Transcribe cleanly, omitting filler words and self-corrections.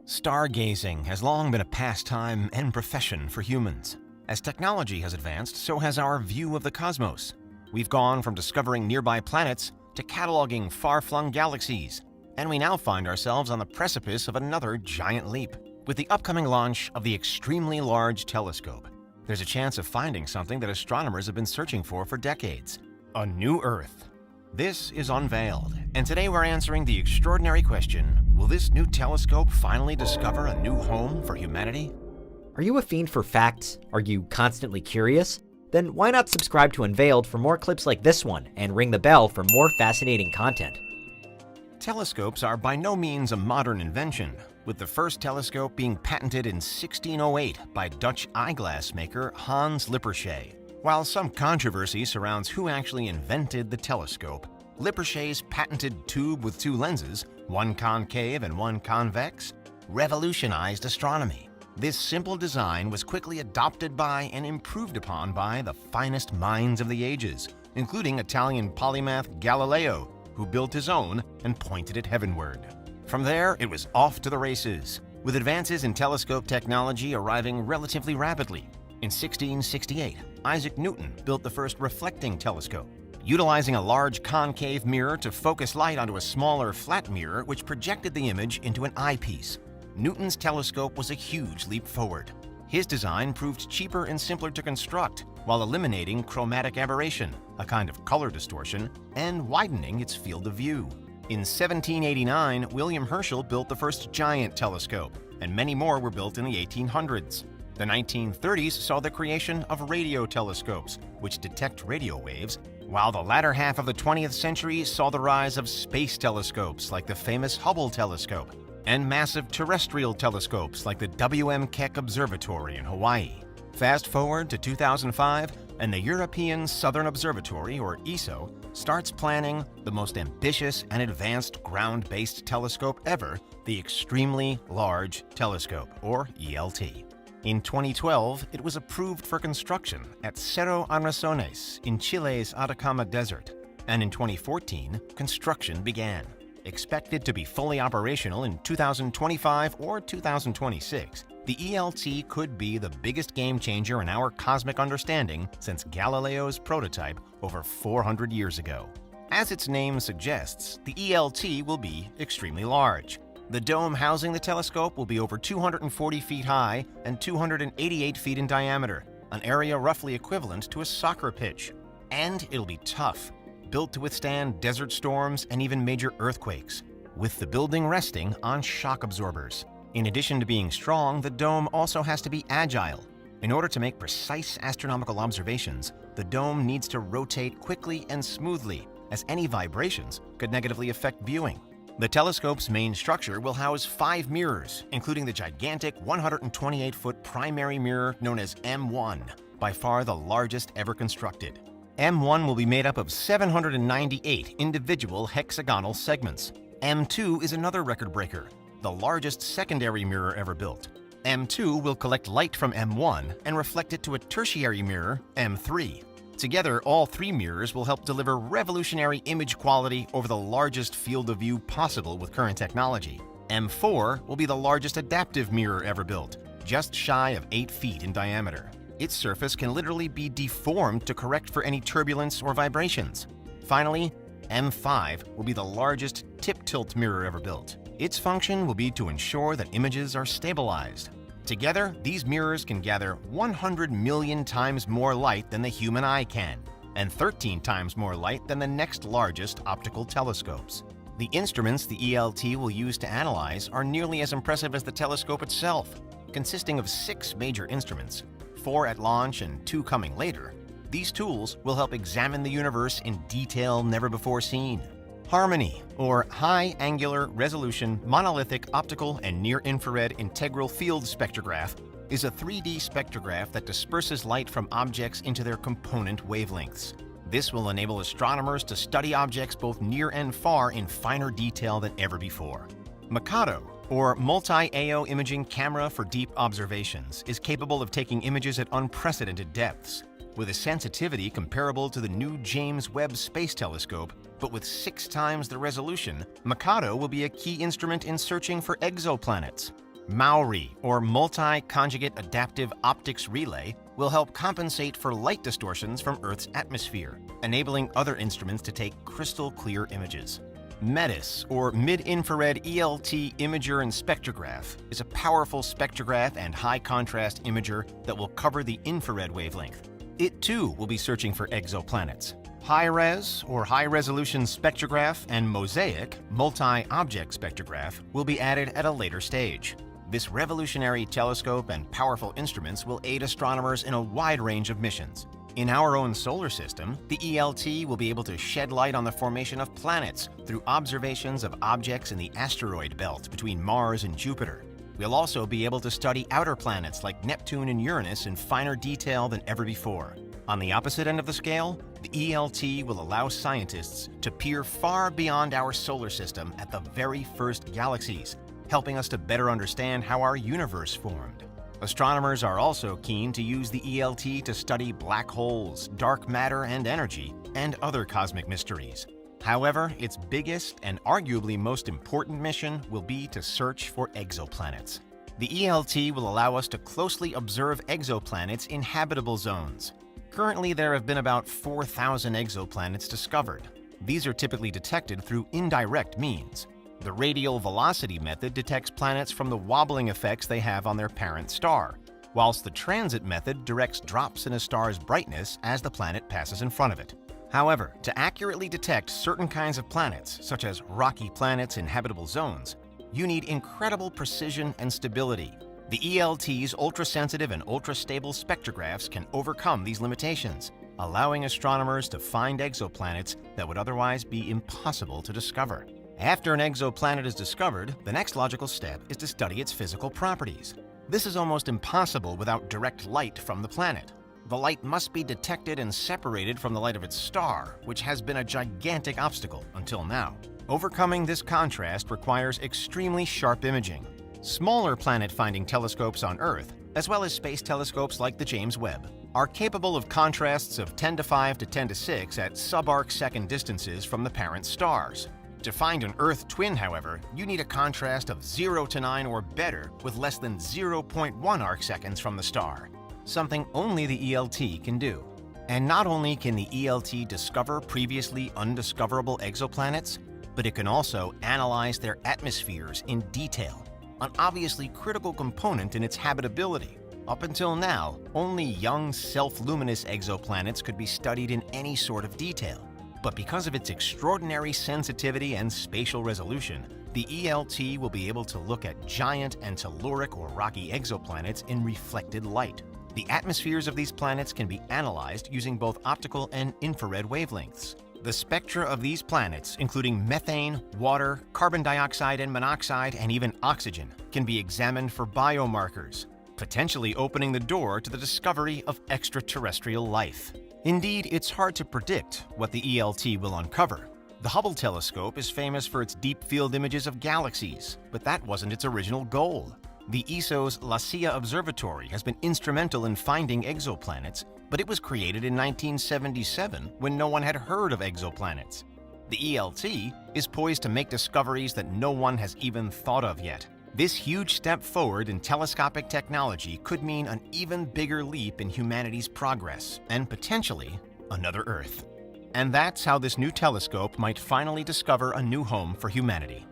Stargazing has long been a pastime and profession for humans. As technology has advanced, so has our view of the cosmos. We've gone from discovering nearby planets to cataloging far-flung galaxies, and we now find ourselves on the precipice of another giant leap. With the upcoming launch of the Extremely Large Telescope, there's a chance of finding something that astronomers have been searching for decades: a new Earth. This is Unveiled, and today we're answering the extraordinary question, will this new telescope finally discover a new home for humanity? Are you a fiend for facts? Are you constantly curious? Then why not subscribe to Unveiled for more clips like this one and ring the bell for more fascinating content? Telescopes are by no means a modern invention, with the first telescope being patented in 1608 by Dutch eyeglass maker Hans Lippershey. While some controversy surrounds who actually invented the telescope, Lippershey's patented tube with two lenses, one concave and one convex, revolutionized astronomy. This simple design was quickly adopted by and improved upon by the finest minds of the ages, including Italian polymath Galileo, who built his own and pointed it heavenward. From there, it was off to the races, with advances in telescope technology arriving relatively rapidly. In 1668, Isaac Newton built the first reflecting telescope, utilizing a large concave mirror to focus light onto a smaller flat mirror which projected the image into an eyepiece. Newton's telescope was a huge leap forward. His design proved cheaper and simpler to construct, while eliminating chromatic aberration, a kind of color distortion, and widening its field of view. In 1789, William Herschel built the first giant telescope, and many more were built in the 1800s. The 1930s saw the creation of radio telescopes, which detect radio waves, while the latter half of the 20th century saw the rise of space telescopes like the famous Hubble Telescope, and massive terrestrial telescopes like the W.M. Keck Observatory in Hawaii. Fast forward to 2005, and the European Southern Observatory, or ESO, starts planning the most ambitious and advanced ground-based telescope ever, the Extremely Large Telescope, or ELT. In 2012, it was approved for construction at Cerro Arnesones in Chile's Atacama Desert, and in 2014, construction began. Expected to be fully operational in 2025 or 2026, the ELT could be the biggest game changer in our cosmic understanding since Galileo's prototype over 400 years ago. As its name suggests, the ELT will be extremely large. The dome housing the telescope will be over 240 feet high and 288 feet in diameter, an area roughly equivalent to a soccer pitch. And it'll be tough, built to withstand desert storms and even major earthquakes, with the building resting on shock absorbers. In addition to being strong, the dome also has to be agile. In order to make precise astronomical observations, the dome needs to rotate quickly and smoothly, as any vibrations could negatively affect viewing. The telescope's main structure will house 5 mirrors, including the gigantic 128-foot primary mirror known as M1, by far the largest ever constructed. M1 will be made up of 798 individual hexagonal segments. M2 is another record breaker, the largest secondary mirror ever built. M2 will collect light from M1 and reflect it to a tertiary mirror, M3. Together, all 3 mirrors will help deliver revolutionary image quality over the largest field of view possible with current technology. M4 will be the largest adaptive mirror ever built, just shy of 8 feet in diameter. Its surface can literally be deformed to correct for any turbulence or vibrations. Finally, M5 will be the largest tip-tilt mirror ever built. Its function will be to ensure that images are stabilized. Together, these mirrors can gather 100 million times more light than the human eye can, and 13 times more light than the next largest optical telescopes. The instruments the ELT will use to analyze are nearly as impressive as the telescope itself. Consisting of 6 major instruments, 4 at launch and 2 coming later, these tools will help examine the universe in detail never before seen. Harmony, or High Angular Resolution Monolithic Optical and Near-Infrared Integral Field Spectrograph, is a 3D spectrograph that disperses light from objects into their component wavelengths. This will enable astronomers to study objects both near and far in finer detail than ever before. Mikado, or Multi-AO Imaging Camera for Deep Observations, is capable of taking images at unprecedented depths. With a sensitivity comparable to the new James Webb Space Telescope, but with 6 times the resolution, Mikado will be a key instrument in searching for exoplanets. MAORI, or Multi-Conjugate Adaptive Optics Relay, will help compensate for light distortions from Earth's atmosphere, enabling other instruments to take crystal clear images. METIS, or Mid-Infrared ELT Imager and Spectrograph, is a powerful spectrograph and high-contrast imager that will cover the infrared wavelength. It too will be searching for exoplanets. High-res, or high-resolution spectrograph, and MOSAIC, multi-object spectrograph, will be added at a later stage. This revolutionary telescope and powerful instruments will aid astronomers in a wide range of missions. In our own solar system, the ELT will be able to shed light on the formation of planets through observations of objects in the asteroid belt between Mars and Jupiter. We'll also be able to study outer planets like Neptune and Uranus in finer detail than ever before. On the opposite end of the scale, the ELT will allow scientists to peer far beyond our solar system at the very first galaxies, helping us to better understand how our universe formed. Astronomers are also keen to use the ELT to study black holes, dark matter and energy, and other cosmic mysteries. However, its biggest and arguably most important mission will be to search for exoplanets. The ELT will allow us to closely observe exoplanets in habitable zones. Currently, there have been about 4,000 exoplanets discovered. These are typically detected through indirect means. The radial velocity method detects planets from the wobbling effects they have on their parent star, whilst the transit method directs drops in a star's brightness as the planet passes in front of it. However, to accurately detect certain kinds of planets, such as rocky planets in habitable zones, you need incredible precision and stability. The ELT's ultra-sensitive and ultra-stable spectrographs can overcome these limitations, allowing astronomers to find exoplanets that would otherwise be impossible to discover. After an exoplanet is discovered, the next logical step is to study its physical properties. This is almost impossible without direct light from the planet. The light must be detected and separated from the light of its star, which has been a gigantic obstacle until now. Overcoming this contrast requires extremely sharp imaging. Smaller planet-finding telescopes on Earth, as well as space telescopes like the James Webb, are capable of contrasts of 10 to 5 to 10 to 6 at sub-arc second distances from the parent stars. To find an Earth twin, however, you need a contrast of 0 to 9 or better with less than 0.1 arcseconds from the star, something only the ELT can do. And not only can the ELT discover previously undiscoverable exoplanets, but it can also analyze their atmospheres in detail, an obviously critical component in its habitability. Up until now, only young self-luminous exoplanets could be studied in any sort of detail. But because of its extraordinary sensitivity and spatial resolution, the ELT will be able to look at giant and telluric or rocky exoplanets in reflected light. The atmospheres of these planets can be analyzed using both optical and infrared wavelengths. The spectra of these planets, including methane, water, carbon dioxide and monoxide, and even oxygen, can be examined for biomarkers, potentially opening the door to the discovery of extraterrestrial life. Indeed, it's hard to predict what the ELT will uncover. The Hubble Telescope is famous for its deep-field images of galaxies, but that wasn't its original goal. The ESO's La Silla Observatory has been instrumental in finding exoplanets, but it was created in 1977 when no one had heard of exoplanets. The ELT is poised to make discoveries that no one has even thought of yet. This huge step forward in telescopic technology could mean an even bigger leap in humanity's progress, and potentially another Earth. And that's how this new telescope might finally discover a new home for humanity.